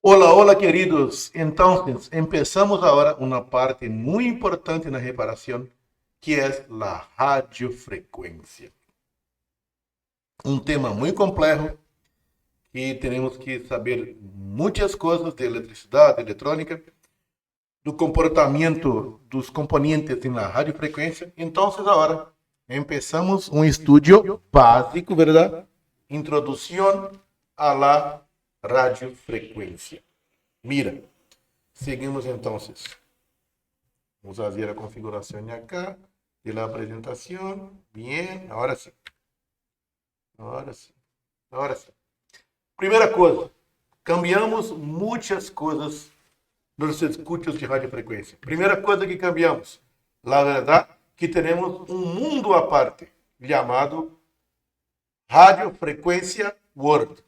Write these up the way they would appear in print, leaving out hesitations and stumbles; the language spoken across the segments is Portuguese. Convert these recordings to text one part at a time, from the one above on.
Hola, hola queridos. Entonces, empezamos ahora una parte muy importante en la reparación, que es la radiofrecuencia. Un tema muy complejo que tenemos que saber muchas cosas de electricidad, de electrónica, do comportamento dos componentes na radiofrequência. Então, agora, empezamos um estudo básico, verdade? Introdução à la radiofrequência. Mira, seguimos então. Vamos fazer a configuração acá de la apresentação. Bien, agora sim. Agora sim. Agora sim. Primeira coisa, cambiamos muitas coisas nos circuitos de radiofrequência. Primeira coisa que cambiamos, la verdade, que temos um mundo à parte, chamado radiofrequência world,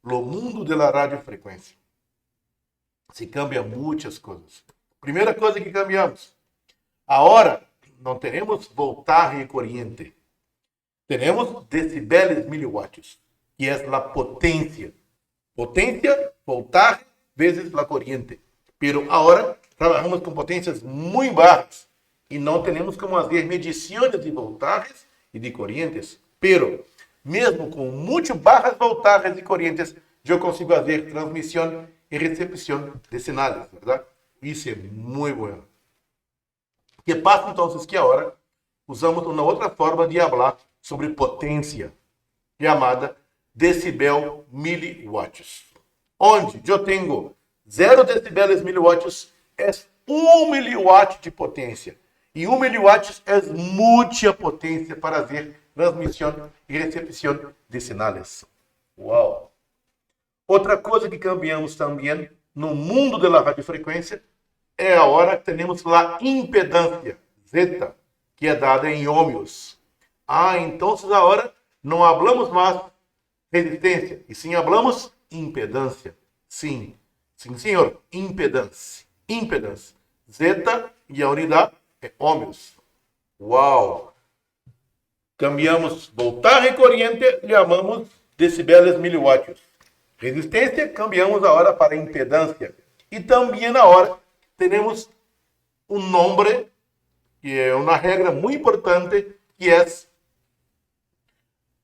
o mundo da radiofrequência. Se cambia muitas coisas. Primeira coisa que cambiamos, agora não teremos voltagem e corrente, temos decibeles miliwatts, que é a potência. Potência, voltagem, vezes a corrente. Pero agora trabalhamos com potências muito baixas e não temos como fazer medições de voltagens e de correntes. Pero, mesmo com muito baixas voltagens e correntes, eu consigo fazer transmissão e recepção de sinais, verdade? Isso é muito bom. O que passa então é que agora usamos uma outra forma de falar sobre potência, chamada decibel miliwatts. Onde eu tenho 0 decibeles miliwatts é 1 miliwatt de potência. E 1 miliwatt é muita potência para fazer transmissão e recepção de sinais. Uau! Outra coisa que cambiamos também no mundo da radiofrequência é a hora que temos a impedância, zeta, que é dada em ohmios. Então agora não falamos mais resistência, e sim falamos impedância. Sim, sim, senhor, impedância. Impedância. Zeta e a unidade é ohmios. Uau! Cambiamos voltagem e corrente, chamamos decibeles miliwatts. Resistência, cambiamos agora para impedância. E também agora temos um nome, que é uma regra muito importante, que é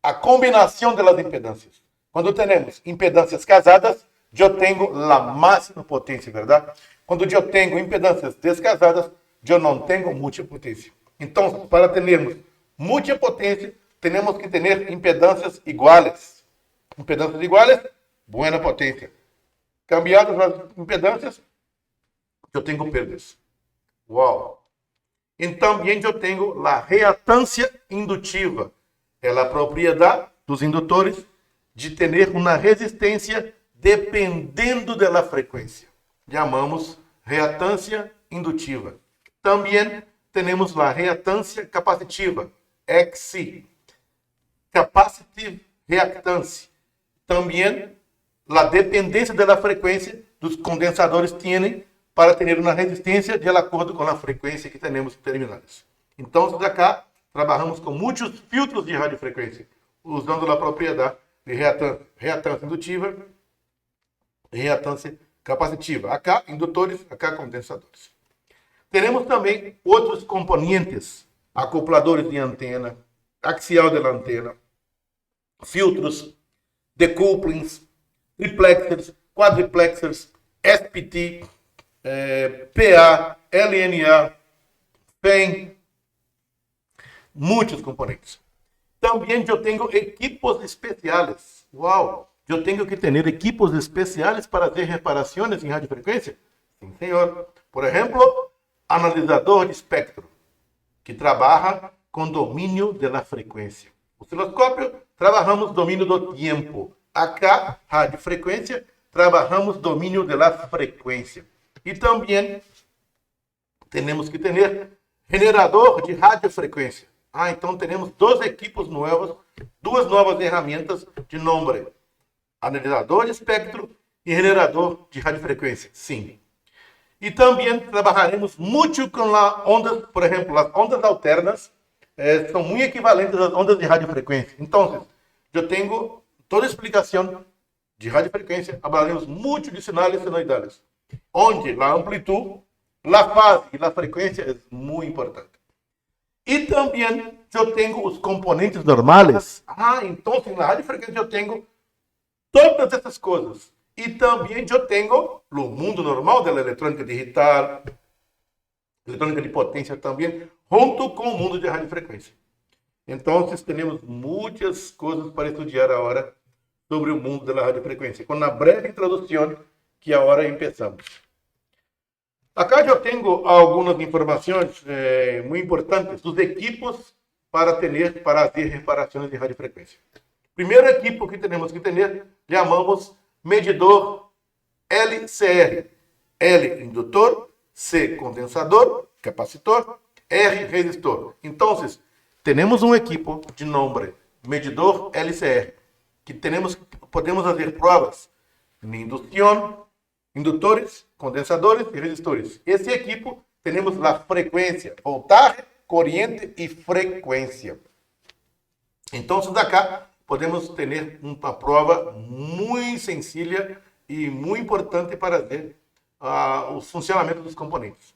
a combinação das impedâncias. Quando temos impedâncias casadas, eu tenho a máxima potência, verdade? Quando eu tenho impedâncias descasadas, eu não tenho muita potência. Então, para termos muita potência, temos que ter impedâncias iguais. Impedâncias iguais, boa potência. Cambiadas as impedâncias, eu tenho perdas. Uau! Então, também eu tenho a reatância indutiva. É a propriedade dos indutores de ter uma resistência dependendo da frequência. Chamamos reatância indutiva. Também temos a reatância capacitiva, XC. Capacitive reactance. Também a dependência da frequência dos condensadores têm para ter uma resistência de acordo com a frequência que temos terminais. Então, acá trabalhamos com muitos filtros de radiofrequência, usando a propriedade de reatância indutiva e reatância capacitiva. Acá, indutores, acá, condensadores. Teremos também outros componentes, acopladores de antena, axial de antena, filtros, decouplings, triplexers, quadriplexers, SPT, PA, LNA, PEN, muitos componentes. Também eu tenho equipos especiais. Uau! Eu tenho que ter equipos especiais para fazer reparações em radiofrequência? Sim, senhor. Por exemplo, analisador de espectro, que trabalha com domínio da frequência. Osciloscópio, trabalhamos domínio do tempo. Acá, radiofrequência, trabalhamos domínio da frequência. E também temos que ter generador de radiofrequência. Então temos dois equipos novos, duas novas ferramentas de nome: analisador de espectro e generador de radiofrequência. Sim. E também trabalharemos muito com as ondas, por exemplo, as ondas alternas são muito equivalentes às ondas de radiofrequência. Então, eu tenho toda a explicação de radiofrequência, hablaremos mucho de sinales senoidales, onde a amplitude, a fase e a frequência é muito importante. E também eu tenho os componentes normais. Então na radiofrequência eu tenho todas essas coisas. E também eu tenho o mundo normal da eletrônica digital, eletrônica de potência também, junto com o mundo de radiofrequência. Então, temos muitas coisas para estudar agora sobre o mundo da radiofrequência, com uma breve introdução que agora começamos. Acá eu tenho algumas informações muito importantes dos equipos para fazer reparações de radiofrequência. Primeiro equipo que temos que ter, chamamos medidor LCR. L, indutor, C, condensador, capacitor, R, resistor. Então, temos um equipo de nome medidor LCR, que podemos fazer provas de indução, indutores, condensadores e resistores. Esse equipo temos a frequência, voltagem, corrente e frequência. Então, acá podemos ter uma prova muito sencilla e muito importante para ver o funcionamento dos componentes.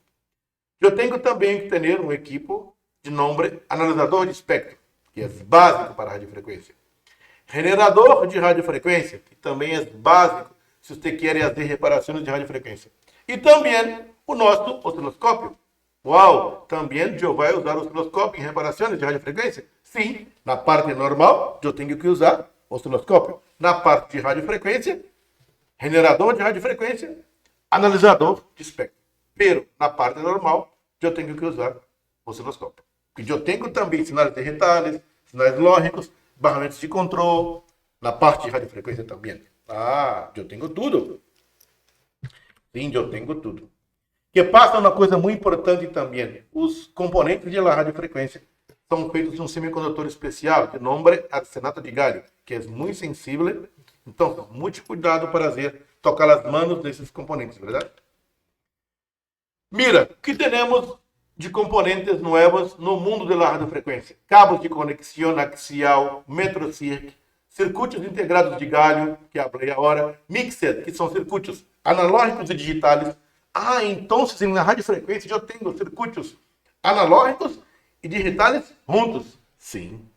Eu tenho também que ter um equipo de nome analisador de espectro, que é básico para a radiofrequência. Generador de radiofrequência, que também é básico se você quer fazer reparações de radiofrequência. E também o nosso osciloscópio. Uau! Também eu vou usar o osciloscópio em reparações de radiofrequência? Sim, na parte normal eu tenho que usar o osciloscópio. Na parte de radiofrequência, generador de radiofrequência, analisador de espectro. Pero na parte normal eu tenho que usar o osciloscópio. Porque eu tenho também sinais digitais, sinais lógicos, barramentos de controle, na parte de radiofrequência também. Eu tenho tudo. Sim, eu tenho tudo. Que passa uma coisa muito importante também. Os componentes de radiofrequência são feitos de um semicondutor especial, de nome arsenato de galho, que é muito sensível. Então, muito cuidado para tocar as mãos desses componentes, verdade? Mira, o que temos de componentes novos no mundo da radiofrequência? Cabos de conexão axial, microcircuit, circuitos integrados de galho, que falei agora, mixer, que são circuitos analógicos e digitais. Então, na radiofrequência eu tenho circuitos analógicos e digitais juntos. Sim.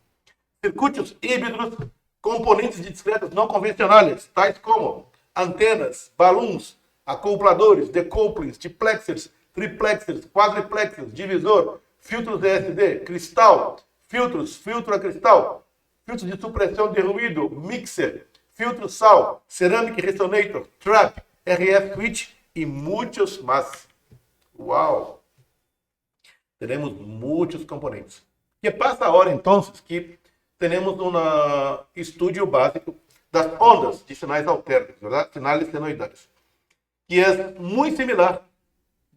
Circuitos híbridos, componentes discretos não convencionais, tais como antenas, balões, acopladores, decouplings, diplexers, triplexers, quadriplexers, divisor, filtros ESD, cristal, filtro a cristal, filtros de supressão de ruído, mixer, filtro sal, ceramic resonator, trap, RF switch e muitos mais. Uau! Teremos muitos componentes. Que passa a hora, então, que temos um estudo básico das ondas de sinais alternos, verdade? Sinais senoidais, que é muito similar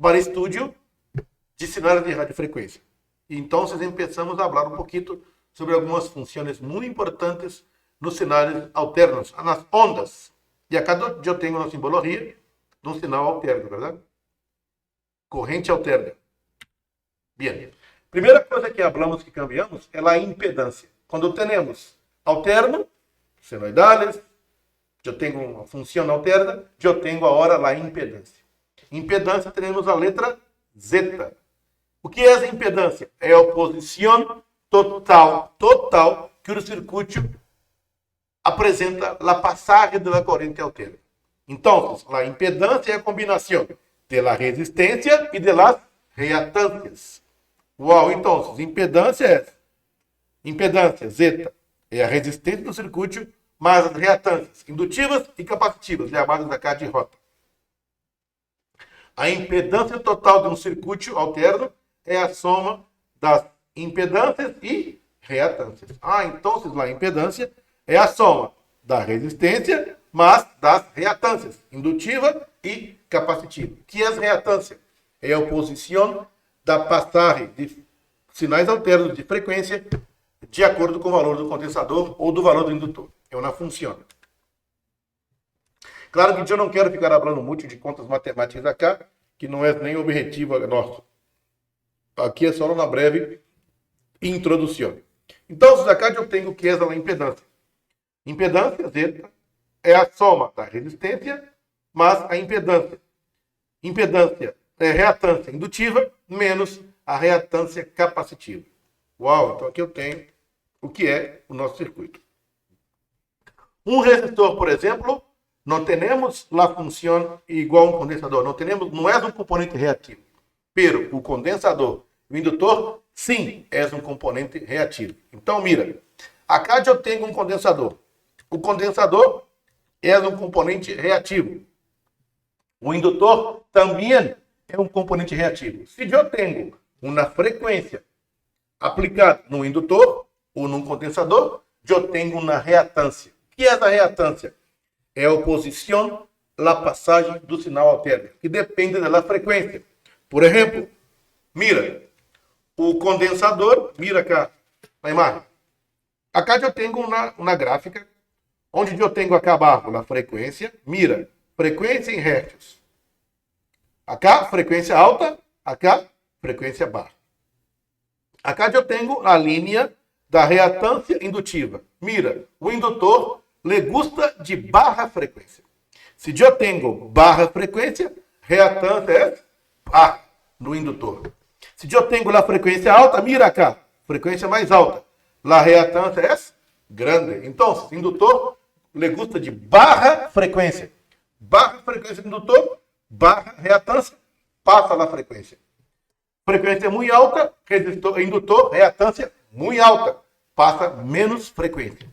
para estudo de sinais de radiofrequência. Então, começamos a falar um pouquinho sobre algumas funções muito importantes nos sinais alternos, nas ondas. E acá eu tenho uma simbologia de um sinal alterno, verdade? Corrente alterna. Bem. Primeira coisa que falamos que cambiamos é a impedância. Quando temos alterno, senoidales, eu tenho uma função alterna, eu tenho agora a impedância. Impedância, temos a letra Z. O que é a impedância? É a oposição total que o circuito apresenta a passagem da corrente alterna. Então, a impedância é a combinação da resistência e das reatâncias. Uau, então, impedância Z, é a resistência do circuito, mais as reatâncias indutivas e capacitivas, chamadas acá de rota. A impedância total de um circuito alterno é a soma das impedâncias e reatâncias. Então, a impedância é a soma da resistência, mas das reatâncias indutiva e capacitiva. O que é a reatância? É a oposição da passagem de sinais alternos de frequência de acordo com o valor do condensador ou do valor do indutor. É uma função. Claro que eu não quero ficar falando muito de contas matemáticas acá, que não é nem objetivo nosso. Aqui é só uma breve introdução. Então, acá eu tenho o que é a impedância. Impedância Z é a soma da resistência mais a impedância. Impedância é reatância indutiva menos a reatância capacitiva. Uau, então aqui eu tenho o que é o nosso circuito. Um resistor, por exemplo, não temos a função igual a um condensador. Não é um componente reativo. Pero o condensador, o indutor, sim, é um componente reativo. Então, mira, acá eu tenho um condensador. O condensador é um componente reativo. O indutor também é um componente reativo. Se eu tenho uma frequência aplicada no indutor ou no condensador, eu tenho uma reatância. O que é essa reatância? É a oposição à passagem do sinal alterno, que depende da frequência. Por exemplo, mira, o condensador, mira cá na imagem. Acá eu tenho uma gráfica, onde eu tenho aqui abaixo a frequência, mira, frequência em hertz. Acá, frequência alta, acá, frequência baixa. Acá eu tenho a linha da reatância indutiva. Mira, o indutor le gusta de baixa frequência. Se eu tenho baixa frequência, reatância é baixa no indutor. Se eu tenho a frequência alta, mira cá, frequência mais alta. A reatância é grande. Então, indutor le gusta de baixa frequência. Baixa frequência do indutor, baixa reatância, passa a frequência. Frequência muito alta, resistor, indutor, reatância muito alta, passa menos frequência.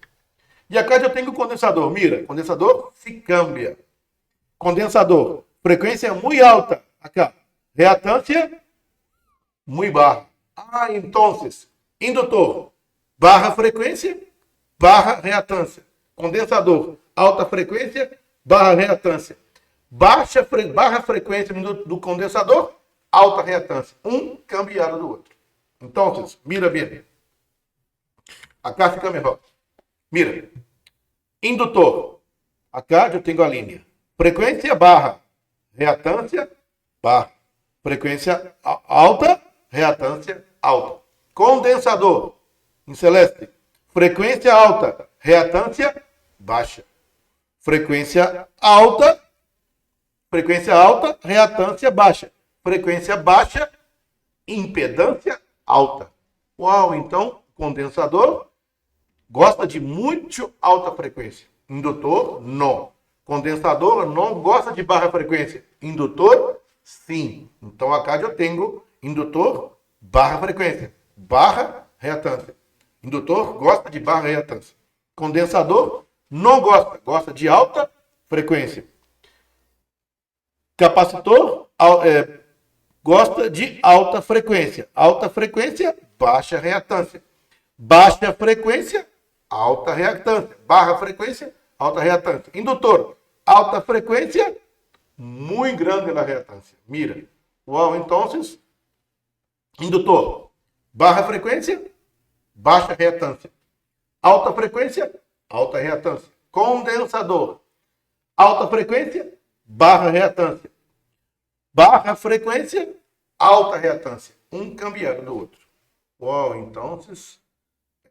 E acá eu tenho o condensador. Mira, condensador se cambia. Condensador, frequência muito alta. Acá, reatância muito baixa. Então, indutor, baixa frequência, baixa reatância. Condensador, alta frequência, baixa reatância. Baixa frequência do condensador, alta reatância. Um cambiado do outro. Então, mira bem. Acá fica melhor. Mira, indutor. Acá eu tenho a linha. Frequência baixa, reatância baixa. Frequência alta, reatância alta. Condensador, em celeste. Frequência alta, reatância baixa. Frequência alta, reatância baixa. Frequência baixa, impedância alta. Uau, então, condensador gosta de muito alta frequência. Indutor, não. Condensador não gosta de baixa frequência. Indutor, sim. Então, acá eu tenho indutor, baixa frequência. Baixa reatância. Indutor gosta de baixa reatância. Condensador não gosta. Gosta de alta frequência. Capacitor gosta de alta frequência. Alta frequência, baixa reatância. Baixa frequência, alta reatância. Baixa frequência, alta reatância. Indutor, alta frequência, muito grande a reatância. Mira. Uau, então, indutor, baixa frequência, baixa reatância. Alta frequência, alta reatância. Condensador, alta frequência, baixa reatância. Baixa frequência, alta reatância. Um cambiado do outro. Uau, então,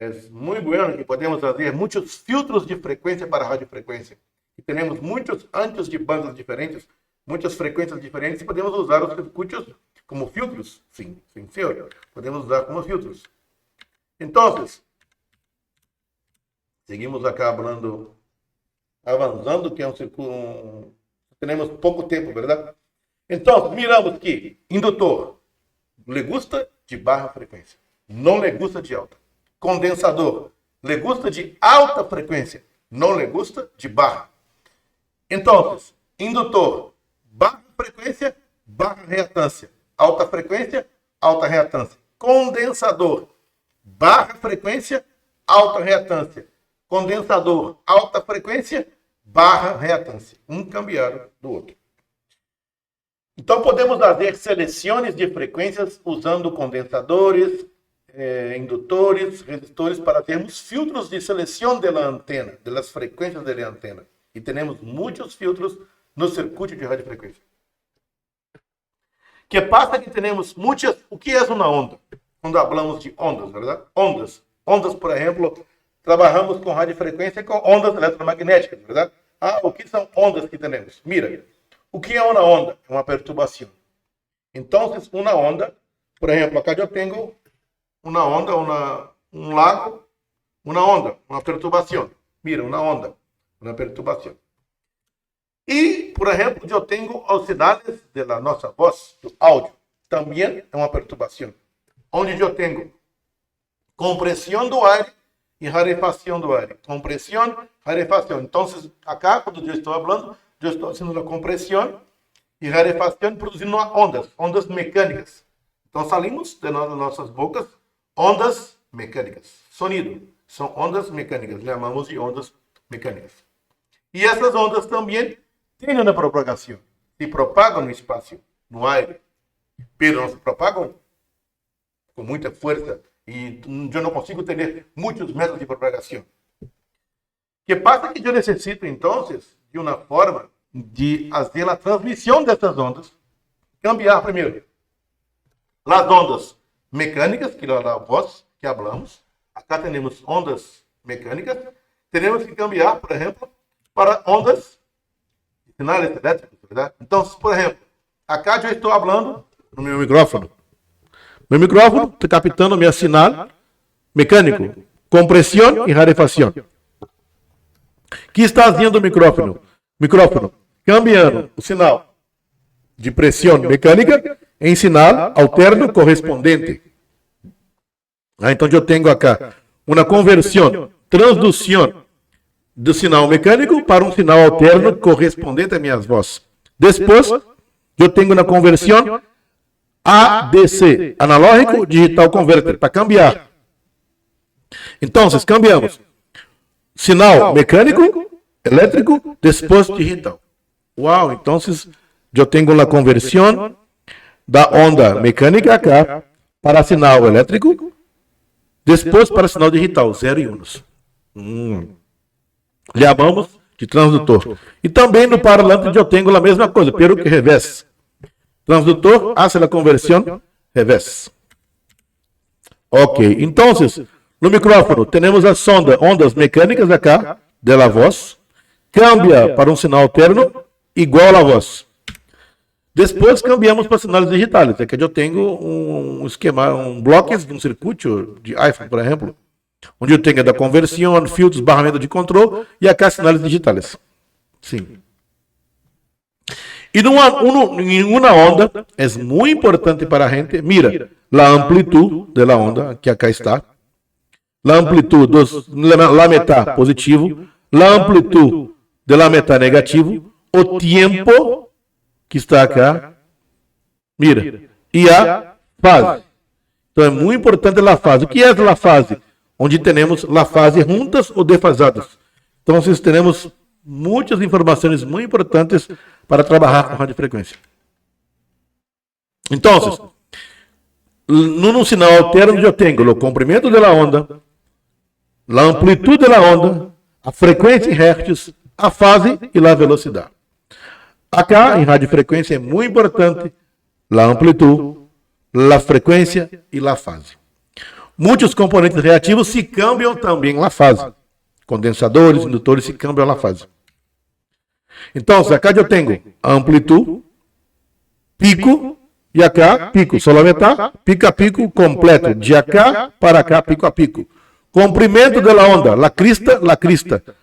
é muito bueno que podemos fazer muitos filtros de frequência para radiofrequência. E temos muitos anchos de bandas diferentes, muitas frequências diferentes, e podemos usar os circuitos como filtros. Sim, senhor. Podemos usar como filtros. Então, seguimos acá avançando, que é um circuito. Temos pouco tempo, verdade? Então, miramos que indutor le gusta de baixa frequência, não le gusta de alta. Condensador le gusta de alta frequência, não le gusta de baixa. Então, indutor, baixa frequência, baixa reatância. Alta frequência, alta reatância. Condensador, baixa frequência, alta reatância. Condensador, alta frequência, baixa reatância. Um cambiado do outro. Então, podemos fazer seleções de frequências usando condensadores, indutores, resistores, para termos filtros de seleção da antena, das frequências da antena. E temos muitos filtros no circuito de radiofrequência. Que passa que temos muitas... O que é uma onda? Quando falamos de ondas, verdade? Ondas. Ondas, por exemplo, trabalhamos com radiofrequência com ondas eletromagnéticas, verdade? o que são ondas que temos? Mira, o que é uma onda? É uma perturbação. Então, uma onda, por exemplo, acá eu tenho uma onda, um lago, uma onda, uma perturbação. Mira, uma onda, uma perturbação. E, por exemplo, eu tenho os sinais da nossa voz, do áudio. Também é uma perturbação. Onde eu tenho compressão do ar e rarefação do ar. Compressão, rarefação. Então, acá, quando eu estou falando, eu estou fazendo a compressão e rarefação produzindo ondas mecânicas. Então, saímos de nossas bocas ondas mecânicas. Sonido. São ondas mecânicas. Chamamos de ondas mecânicas. E essas ondas também têm uma propagação. Se propagam no espaço, no ar. Mas não se propagam com muita força. E eu não consigo ter muitos métodos de propagação. O que passa é que eu necessito, então, de uma forma de fazer a transmissão dessas ondas, cambiar primeiro as ondas mecânicas, que é a voz que falamos. Acá temos ondas mecânicas. Temos que cambiar, por exemplo, para ondas de sinais elétricos, verdade? Então, por exemplo, acá eu estou falando no meu micrófono. Meu micrófono está captando meu sinal mecânico, compressão e rarefação. O que está fazendo o micrófono? Cambiando o sinal de pressão mecânica em sinal alterno correspondente. Então eu tenho acá uma conversão, transdução do sinal mecânico para um sinal alterno correspondente a minhas vozes. Depois, eu tenho uma conversão ADC, analógico digital converter, para cambiar. Então, cambiamos sinal mecânico, elétrico, depois digital. Uau, então eu tenho uma conversão da onda mecânica acá para sinal elétrico, depois para sinal digital, 0 e 1. Chamamos de transdutor. E também no parlante eu tenho a mesma coisa, pero que revés. Transdutor hace a conversão revés. Ok, então, no micrófono temos as ondas mecânicas acá, da voz, cambia para um sinal alterno igual à voz. Depois cambiamos para sinais digitais. É que eu tenho um esquema, blocos de um circuito de iPhone, por exemplo, onde eu tenho da conversão, filtros, barramento de controle e acá sinais digitais. Sim. E em uma onda, é muito importante para a gente, mira, a amplitude da onda, que acá está, a amplitude da metade positivo, a amplitude da metade negativo, o tempo que está acá, mira, e a fase. Então é muito importante a fase. O que é a fase? Onde temos a fase juntas ou defasadas. Então, temos muitas informações muito importantes para trabalhar com radiofrequência. Então, num sinal alterno eu tenho o comprimento da onda, a amplitude da onda, a frequência em hertz, a fase e a velocidade. Acá, em radiofrequência, é muito importante a amplitude, a frequência e a fase. Muitos componentes reativos se cambiam também na fase. Condensadores, indutores se cambiam na fase. Então, acá eu tenho amplitude, pico, e acá, pico, só a metade, pico a pico completo, de acá para cá, pico a pico. Comprimento da onda, la crista.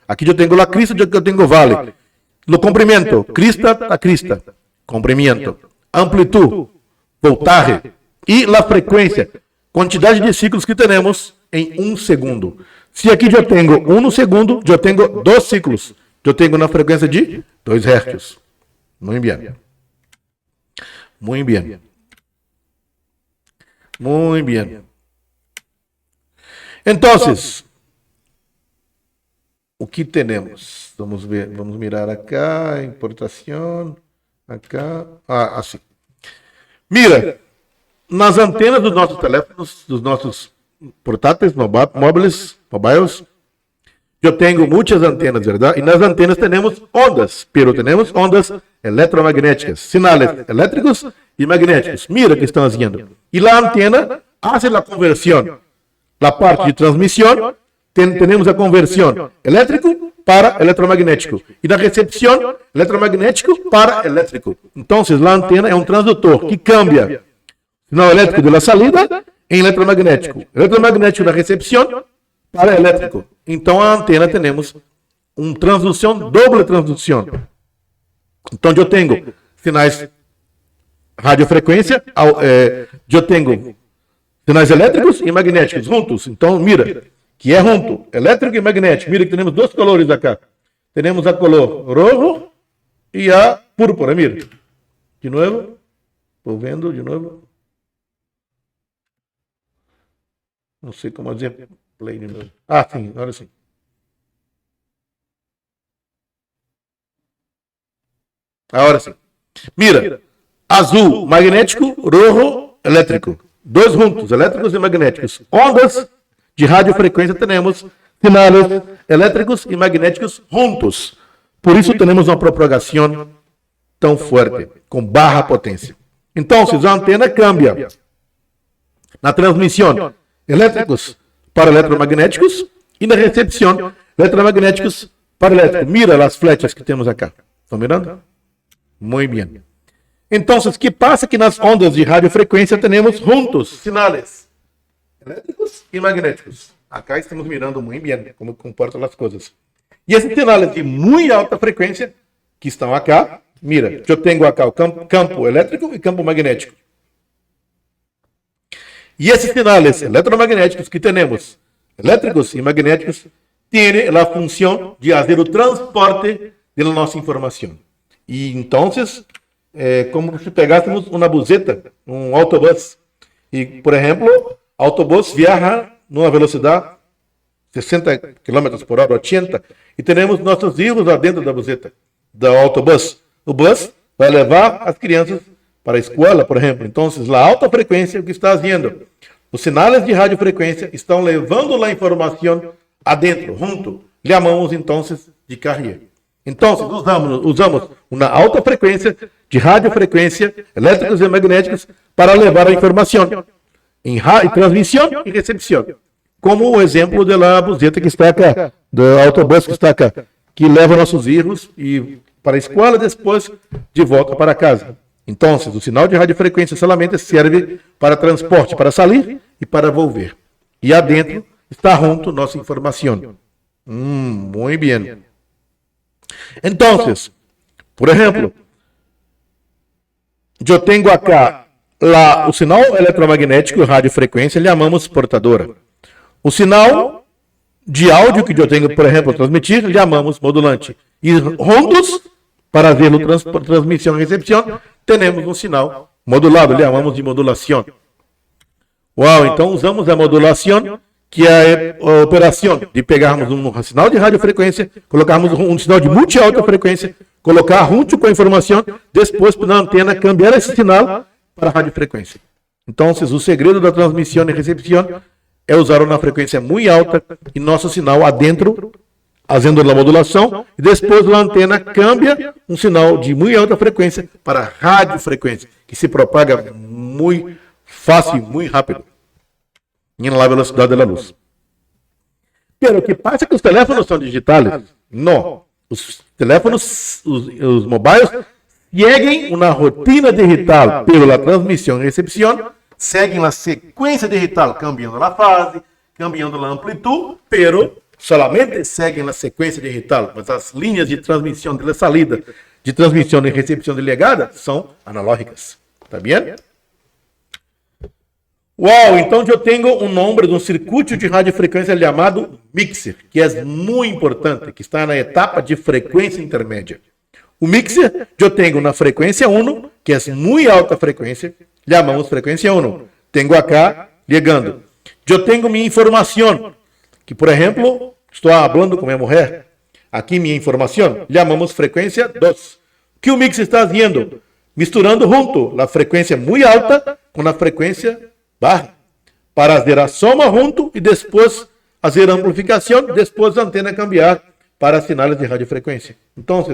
Aqui eu tenho la crista, eu tenho vale. No comprimento, crista a crista, comprimento. Amplitude, voltaje. E a frequência, quantidade de ciclos que temos em 1 segundo. Se aqui eu tenho 1 segundo, eu tenho 2 ciclos. Eu tenho uma frequência de 2 Hz. Muito bem. Muito bem. Muito bem. Então, o que temos? Vamos ver, vamos mirar acá, importação, acá, assim. Mira, nas antenas dos nossos teléfonos, dos nossos portáteis, mobiles, eu tenho muitas antenas, verdade? E nas antenas temos ondas, pero temos ondas eletromagnéticas, sinais elétricos e magnéticos. Mira que estão fazendo. E a antena faz a conversão. Na parte de transmissão, tenemos a conversión eléctrico para electromagnético. Y la recepción electromagnético para eléctrico. Entonces, la antena es un transductor que cambia el sinal eléctrico de la salida en electromagnético. Electromagnético da recepção para elétrico. Então, a antena temos uma transdução, doble transdução. Então, eu tenho sinais radiofrequência, eu tenho sinais elétricos e magnéticos juntos. Então, mira, que é junto, elétrico e magnético. Mira que temos dois colores acá. Temos a color rojo e a púrpura, mira. De novo, estou vendo, de novo. Não sei como dizer. Play de novo. Ah, sim, agora sim. Agora sim. Mira, azul, magnético, rojo, elétrico. Dois juntos, elétricos e magnéticos. Ondas de radiofrequência temos sinais elétricos e magnéticos juntos. Por isso temos uma propagação tão forte, com baixa potência. Então, a antena cambia na transmissão elétricos para eletromagnéticos e na recepção eletromagnéticos para elétricos. Mira as flechas que temos acá. Estão mirando? Muito bem. Então, o que passa que nas ondas de radiofrequência temos juntos sinais elétricos e magnéticos. Acá estamos mirando muito bem como comportam as coisas. E esses sinais de muito alta frequência que estão acá, mira, eu tenho acá o campo elétrico e campo magnético. E esses sinais eletromagnéticos que temos, elétricos e magnéticos, têm a função de fazer o transporte da nossa informação. E então, como se pegássemos uma buseta, um autobus. E, por exemplo, o autobus viaja numa velocidade 60 km por hora, 80, e temos nossos filhos lá dentro da buseta, do autobus. O bus vai levar as crianças para a escola, por exemplo. Então, a alta frequência, o que está fazendo? Os sinais de radiofrequência estão levando a informação adentro, junto. Lhe chamamos, então, de carrier. Então, usamos uma alta frequência de radiofrequência, elétricos e magnéticos, para levar a informação em transmissão e recepção. Como o exemplo da buseta que está cá, do autobus que está cá, que leva nossos filhos para a escola e depois de volta para casa. Então, o sinal de radiofrequência solamente serve para transporte, para sair e para volver. E adentro está junto nossa informação. Muito bem. Então, por exemplo, eu tenho acá o sinal eletromagnético e radiofrequência, lhe chamamos portadora. O sinal de áudio que eu tenho, por exemplo, transmitir, lhe chamamos modulante. E juntos, para ver a transmissão e recepção, temos um sinal modulado, lhe chamamos de modulação. Uau, então usamos a modulação, que é a operação de pegarmos um sinal de radiofrequência, colocarmos um sinal de muito alta frequência, colocar junto com a informação, depois na antena cambiar esse sinal para a radiofrequência. Então, o segredo da transmissão e recepção é usar uma frequência muito alta e nosso sinal adentro, fazendo a modulação, e depois a antena cambia um sinal de muito alta frequência para radiofrequência, que se propaga muito fácil e muito rápido, em la velocidade da luz. Mas o que passa é que os teléfonos são digitais? Não. Os teléfonos, os mobiles, seguem uma rotina digital pela transmissão e recepção, seguem a sequência digital, cambiando a fase, cambiando a amplitude, pero solamente seguem a sequência digital, mas as linhas de transmissão de salida, de transmissão e recepção de legada são analógicas. Tá bem? Uau, então eu tenho um nome de um circuito de radiofrequência chamado mixer, que é muito importante, que está na etapa de frequência intermédia. O mixer, eu tenho na frequência 1, que é muito alta frequência, chamamos frequência 1. Tenho acá, ligando. Eu tenho minha informação, que, por exemplo, estou falando com minha mulher. Aqui minha informação, chamamos frequência 2. O que o mixer está fazendo? Misturando junto a frequência muito alta com a frequência baixa, para fazer a soma junto e depois fazer a amplificação, depois a antena cambiar para sinais de radiofrequência. Então,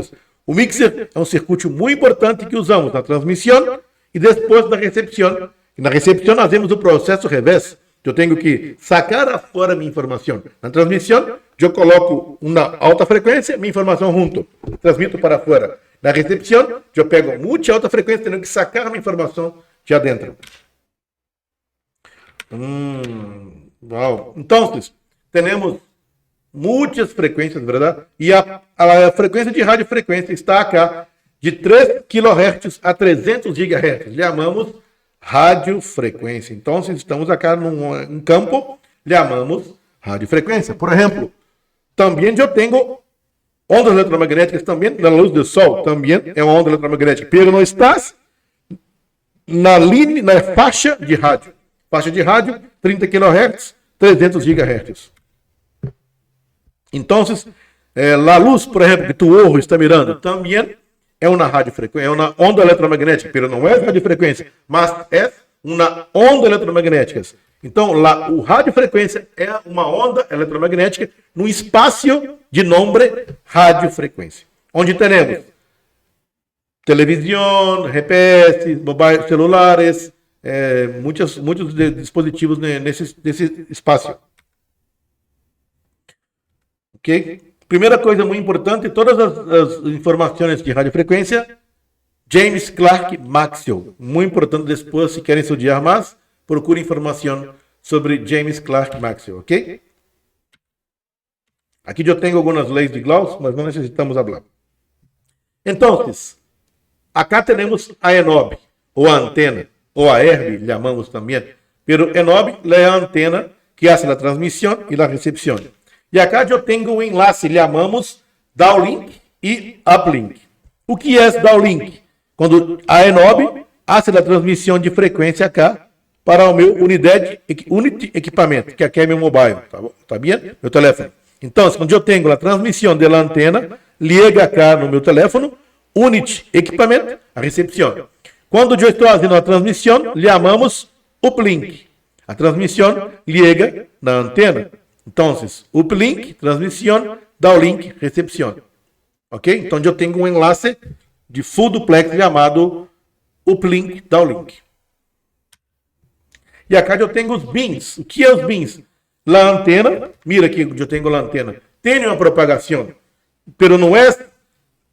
o mixer é um circuito muito importante que usamos na transmissão e depois na recepção. E na recepção fazemos o processo reverso, eu tenho que sacar afuera minha informação. Na transmissão, eu coloco uma alta frequência, minha informação junto, transmito para fora. Na recepção, eu pego muita alta frequência, tenho que sacar minha informação de adentro. Wow. Então, temos muitas frequências, verdade? E a frequência de radiofrequência está acá, de 3 kHz a 300 GHz. Chamamos radiofrequência. Então, estamos acá num campo, chamamos radiofrequência. Por exemplo, também eu tenho ondas eletromagnéticas, também na luz do sol, também é uma onda eletromagnética, mas não está na faixa de rádio. Faixa de rádio, 30 kHz, 300 GHz. Então, a luz, por exemplo, que tu ojo está mirando, também é uma radiofrequência, é uma onda eletromagnética, mas não é radiofrequência, mas é uma onda eletromagnética. Então, o radiofrequência é uma onda eletromagnética no espaço de nome radiofrequência, onde temos televisão, GPS, mobile, celulares, muitos dispositivos nesse espaço. Ok? Primeira coisa muito importante, todas as informações de radiofrequência, James Clerk Maxwell. Muito importante depois, se querem estudar mais, procure informação sobre James Clerk Maxwell, ok? Aqui eu tenho algumas leis de Gauss, mas não necessitamos falar. Então, acá temos a ENOB, ou a antena, ou a ERB, chamamos também. Pero ENOB é a antena que faz a transmissão e a recepção. E acá eu tenho um enlace, chamamos downlink e uplink. O que é downlink? Quando a ENOB faz a transmissão de frequência acá para o meu unidade equipamento, que aqui é meu mobile, tá bem? Meu telefone. Então, quando eu tenho a transmissão da antena, liga acá no meu telefone, unit equipamento, a recepção. Quando eu estou fazendo a transmissão, chamamos uplink. A transmissão liga na antena. Então, uplink, transmissão, downlink, recepção. Ok? Então, eu tenho um enlace de full duplex chamado uplink, downlink. E acá eu tenho os bins. O que é os bins? A antena, mira aqui, eu tenho a antena. Tem uma propagação, pero não é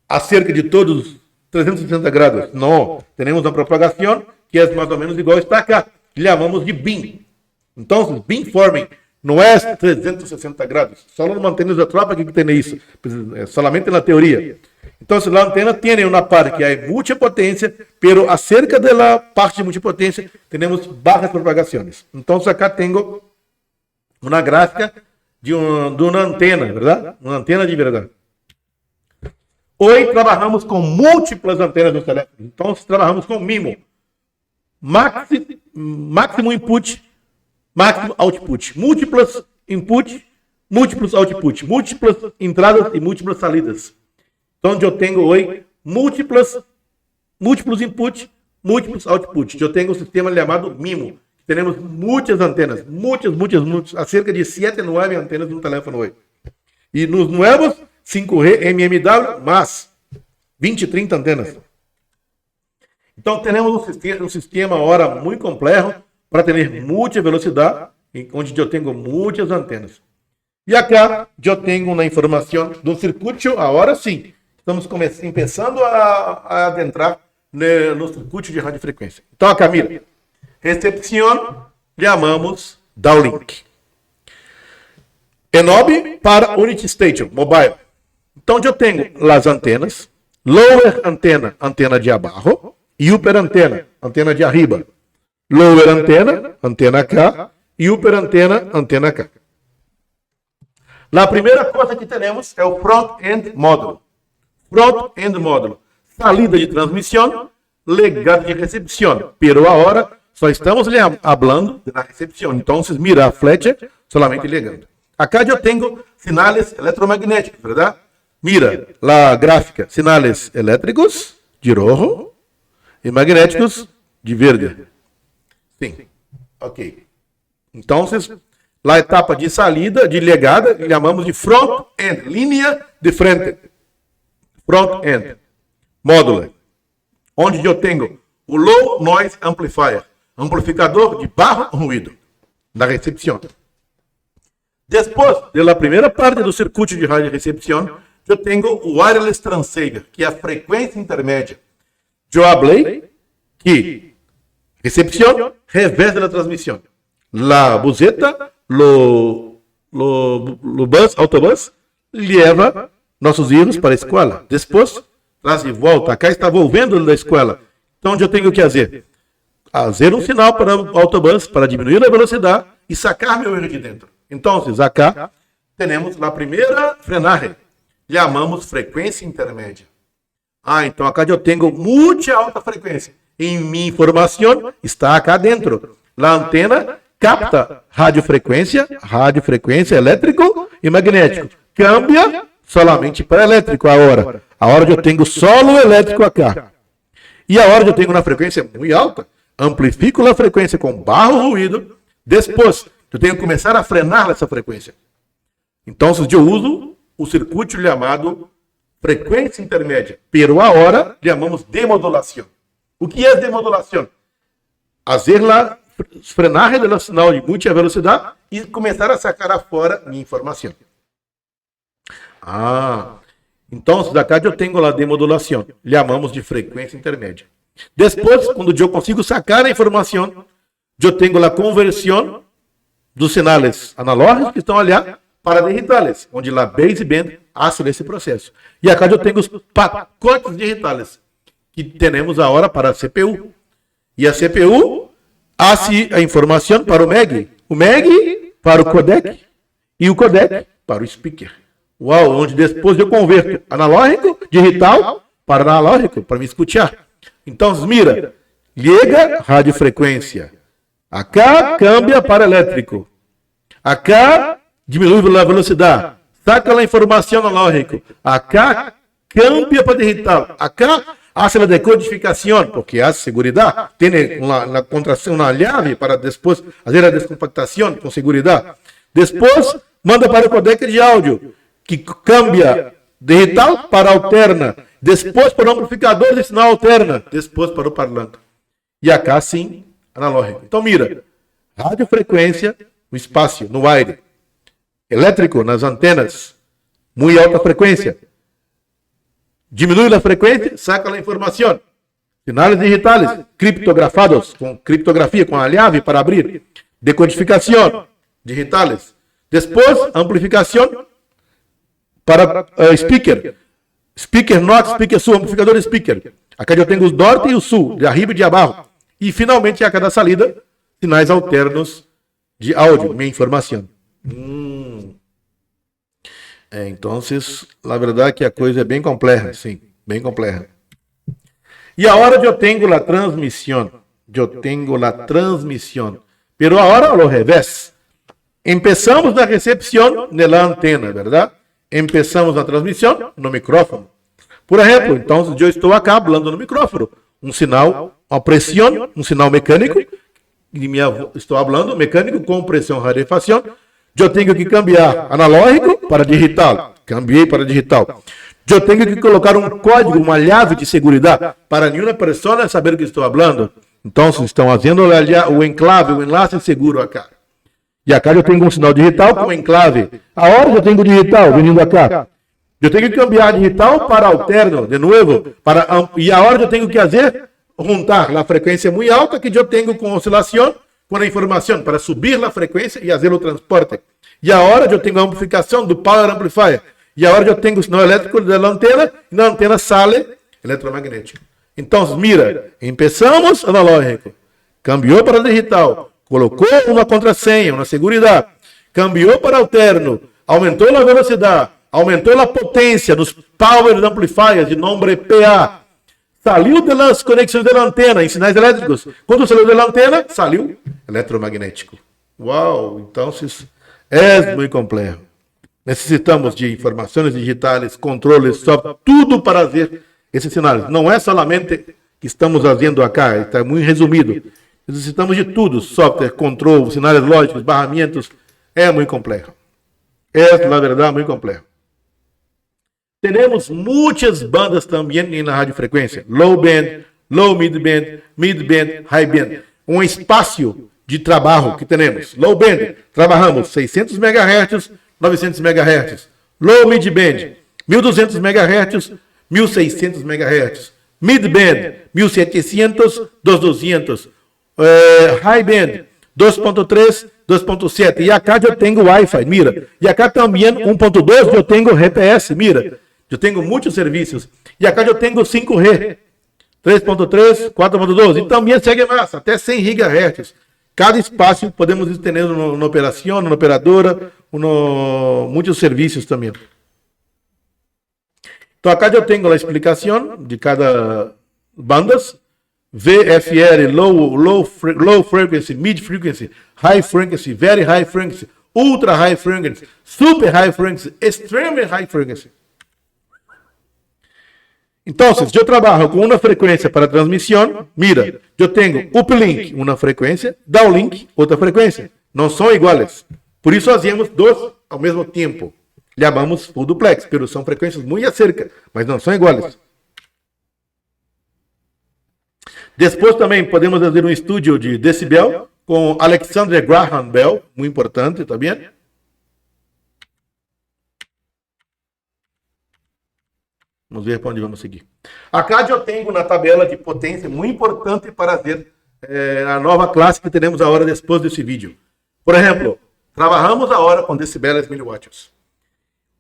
acerca de todos 360 graus. Não, temos uma propagação que é mais ou menos igual está acá. Chamamos de bin. Então, bin forming não é 360 graus. Só no antena de tropa que tem isso. Solamente na teoria. Então, a antena tem uma parte que é multipotência, pero acerca da parte de multipotência, temos baixas propagações. Então, acá tenho uma gráfica de uma antena, verdade? Uma antena de verdade. Hoje, trabalhamos com múltiplas antenas no telefone. Então, trabalhamos com MIMO. Máximo input, máximo output. Múltiplas input, múltiplos output. Múltiplas entradas e múltiplas saídas. Então, eu tenho hoje múltiplos input, múltiplos output. Eu tenho um sistema chamado MIMO. Temos muitas antenas, muitas, cerca de 7, 9 antenas no telefone hoje. E nos novos 5G, MMW, mais 20, 30 antenas. Então, temos um sistema agora muito complexo para ter muita velocidade, onde eu tenho muitas antenas. E acá eu tenho uma informação do circuito, agora sim. Estamos começando a adentrar no circuito de radiofrequência. Então, acá, mira. Recepção, chamamos downlink. ENOB para Unit Station, mobile. Então, eu tenho as antenas, lower antena, antena de abaixo, e upper antena, antena de arriba. Lower antena, antena cá, e upper antena, antena cá. A primeira coisa que temos é o front-end módulo. Front-end módulo. Salida de transmissão, legado de recepção. Pero agora, só estamos falando da recepção. Então, mira a flecha, solamente ligando. Acá eu tenho sinais eletromagnéticos, verdade? Mira a gráfica, sinais elétricos de rojo e magnéticos de verde. Sim, ok. Então, a etapa de salida, de ligada, chamamos de front-end, linha de frente. Front-end, módulo, onde eu tenho o Low Noise Amplifier, amplificador de baixo ruído. na recepción. Después de la primera parte del circuito de radiorecepción, yo tengo wireless transceiver, que es a frecuencia intermedia. Yo hablé que recepción, revés de la transmisión. La buseta, lo bus, autobus, leva nossos hijos para a escola. Depois, traz de volta. Acá está volvendo da escola. Então, eu tenho que fazer? Fazer um sinal para o autobus para diminuir a velocidade e sacar meu erro de dentro. Então, acá temos a primeira frenagem. Chamamos frequência intermédia. Então acá eu tenho muita alta frequência. E minha informação está acá dentro. A antena capta radiofrequência elétrico e magnético. Cambia solamente para elétrico a hora. A hora eu tenho solo elétrico acá. E a hora eu tenho uma frequência muito alta, amplifico a frequência com baixo ruído. Depois, eu tenho que começar a frenar essa frequência. Então, eu uso o circuito chamado frequência intermédia. Pero a hora chamamos demodulação. O que é demodulação? Fazer a frenagem do sinal de muita velocidade e começar a sacar afora minha informação. Então, acá eu tenho a demodulação. Chamamos de frequência intermédia. Depois, quando eu consigo sacar a informação, eu tenho a conversão dos sinais analógicos que estão ali para digitais, onde a baseband faz esse processo. E acá eu tenho os pacotes digitais que temos agora para a CPU. E a CPU faz a informação para o MEG para o codec e o codec para o speaker. Onde depois eu converto analógico, digital, para analógico, para me escutar. Então, mira, liga radiofrequência. Acá cambia para elétrico. Acá diminui a velocidade. Saca a informação analógica. Acá cambia para digital. Acá faz a decodificação, porque há segurança. Tem uma contração na chave para depois fazer a descompactação com segurança. Depois, manda para o codec de áudio, que cambia digital para alterna. Depois para o amplificador de sinal alterna. Depois para o parlante. E acá sim, analógico. Então, mira, radiofrequência no espaço, no aire. Elétrico nas antenas, muito alta frequência. Diminui a frequência, saca a informação. Sinais digitais, criptografados, com criptografia, com a chave para abrir. Decodificação, digitais. Depois, amplificação para speaker. Speaker norte, speaker sul, amplificador speaker. Aqui eu tenho os norte e o sul, de arriba e de abaixo. E finalmente, a cada saída, sinais alternos de áudio, minha informação. Então, a verdade é que a coisa é bem complexa, sim, bem complexa. E a hora eu tenho a transmissão, pero agora ao revés. Empezamos na recepção na antena, verdade? Empezamos na transmissão no micrófono. Por exemplo, então, eu estou acá falando no micrófono. Um sinal, uma pressão, um sinal mecânico. Estou falando mecânico com pressão rarefação. Eu tenho que cambiar analógico para digital. Cambiei para digital. Eu tenho que colocar um código, uma chave de segurança para nenhuma pessoa saber o que estou falando. Então, estão fazendo o enclave, o enlace seguro acá. E acá eu tenho um sinal digital com enclave. A hora eu tenho digital vindo acá. Eu tenho que cambiar digital para alterno, de novo. E a hora eu tenho que fazer, juntar a frequência muito alta que eu tenho com oscilação, com a informação, para subir a frequência e fazer o transporte. E a hora eu tenho a amplificação do power amplifier. E a hora eu tenho o sinal elétrico da antena, e na antena sale eletromagnético. Então, mira, empezamos analógico, cambiou para digital, colocou uma contrasenha, uma segurança, cambiou para alterno, aumentou a velocidade, aumentou a potência dos power amplifiers de nome PA, saiu das conexões da antena em sinais elétricos. Quando saiu da antena, saiu eletromagnético. Uau, então é muito complexo. Necessitamos de informações digitais, controles, software, tudo para fazer esses sinais. Não é somente que estamos fazendo acá, está muito resumido. Necessitamos de tudo, software, controle, sinais lógicos, barramentos. É muito complexo. É, na verdade, muito complexo. Temos muitas bandas também na radiofrequência. Low band, low mid band, high band. Um espaço de trabalho que temos. Low band, trabalhamos 600 MHz, 900 MHz. Low mid band, 1200 MHz, 1600 MHz. Mid band, 1700, 2200. High band, 2.3, 2.7. Y acá yo tengo Wi-Fi, mira. Y acá también 1.2 yo tengo GPS, mira. Yo tengo muchos servicios. Y acá yo tengo 5G, 3.3, 4.2. E também segue mais, até 100 GHz. Cada espaço podemos ter uma operação, uma operadora, muitos serviços também. Então, acá eu tenho a explicação de cada bandas. VFR, low frequency, mid frequency, high frequency, very high frequency, ultra high frequency, super high frequency, extreme high frequency. Então, eu trabalho com uma frequência para transmissão. Mira, eu tenho uplink, uma frequência, downlink, outra frequência. Não são iguais. Por isso, fazemos dois ao mesmo tempo. Chamamos full duplex, mas são frequências muito acerca, mas não são iguais. Depois também podemos fazer um estudo de decibel com Alexander Graham Bell, muito importante também. Vamos ver para onde vamos seguir. Acá eu tenho na tabela de potência muito importante para ver a nova classe que teremos agora depois desse vídeo. Por exemplo, trabalhamos agora com decibeles miliwatts.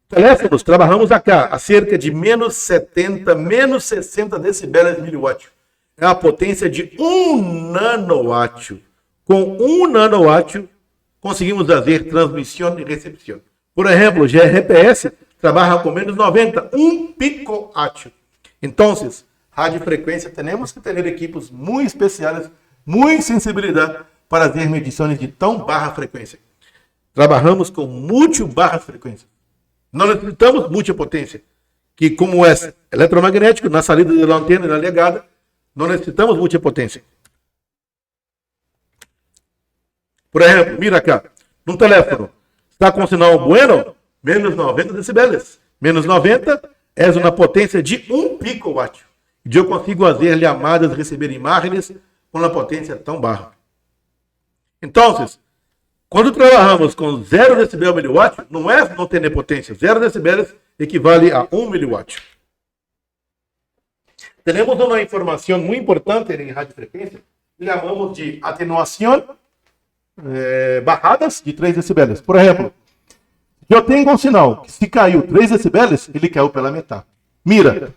Teléfonos, trabalhamos acá a cerca de menos 70, menos 60 decibeles miliwatts. É a potência de 1 nanowatt. Com 1 nanowatt, conseguimos fazer transmissão e recepção. Por exemplo, GPS trabalha com menos 90, 1 picowatt. Então, radiofrequência, temos que ter equipos muito especiais, muita sensibilidade para fazer medições de tão baixa frequência. Trabalhamos com muito baixa frequência. Não necessitamos muita potência, que como é eletromagnético, na saída da antena e na ligada, não necessitamos muita potência. Por exemplo, mira cá, num telefone, está com sinal bueno, menos 90 decibeles. Menos 90 é uma potência de 1 picowatt. E eu consigo fazer chamadas, receber imagens com uma potência tão baixa. Então, quando trabalhamos com 0 decibel miliwatt, não é não ter potência. 0 decibeles equivale a 1 miliwatt. Temos uma informação muito importante em radiofrequência, que chamamos de atenuação barradas de 3 decibeles. Por exemplo, eu tenho um sinal que se caiu 3 decibeles, ele caiu pela metade. Mira,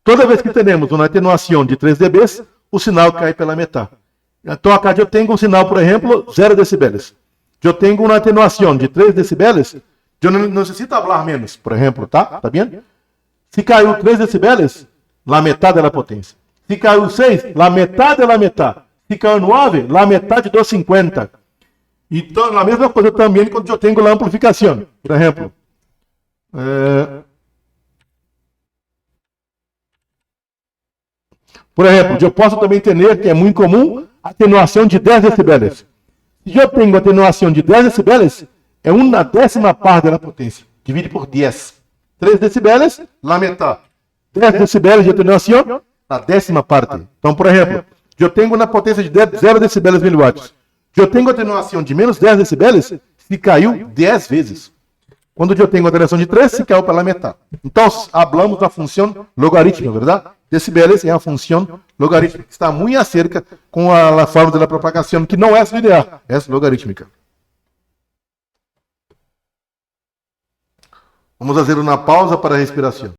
toda vez que temos uma atenuação de 3 dB, o sinal cai pela metade. Então, acá eu tenho um sinal, por exemplo, 0 decibeles. Eu tenho uma atenuação de 3 decibeles, eu não necessito falar menos, por exemplo, tá? Tá bem? Se caiu 3 decibeles, la metade da potência. Se caiu 6, la metade da metade. Se caiu 9, la metade dos 50. Então, a mesma coisa também quando eu tenho a amplificação. Por exemplo, eu posso também ter, que é muito comum, atenuação de 10 decibeles. Se eu tenho atenuação de 10 decibeles, é 1/10 parte da potência. Divide por 10. 3 decibeles, la metade. 10 decibeles de atenuação, na 10ª parte. Então, por exemplo, eu tenho uma potência de 0 decibeles miliwatts. Eu tenho atenuação de menos 10 decibeles, se caiu 10 vezes. Quando eu tenho atenuação de 3, se caiu pela metade. Então, falamos da função logarítmica, verdade? Decibeles é a função logarítmica, que está muito acerca com a forma da propagação, que não é linear, é logarítmica. Vamos fazer uma pausa para a respiração.